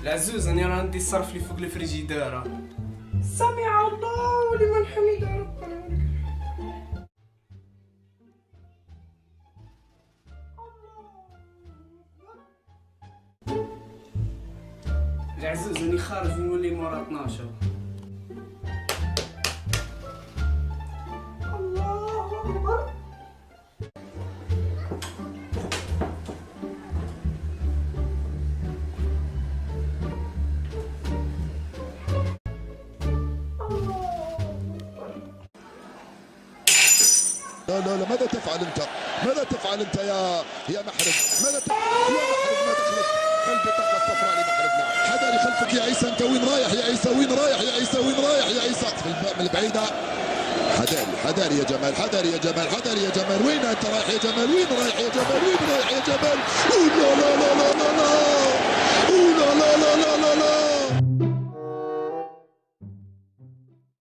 العزوز انا راه ندي الصرف اللي فوق الفريجيداره. سمع الله لمن حمده ربنا ولك العزوز راني خارج نولي مورا 12. الله اكبر. لا لا لا، ماذا تفعل انت؟ ماذا تفعل انت يا محرز؟ ماذا تفعل يا محرز؟ ما دخلت البطاقه الصفراء لمحرز. نعم حذري خلفك يا عيسى، انت وين رايح يا عيسى؟ وين رايح يا عيسى؟ وين رايح يا عيسى؟ من البعيده. حذري يا جمال، حذري يا جمال، حذري يا جمال. وين انت رايح يا جمال؟ وين رايح يا جمال؟ وين رايح يا جمال؟ لا لا لا لا لا لا.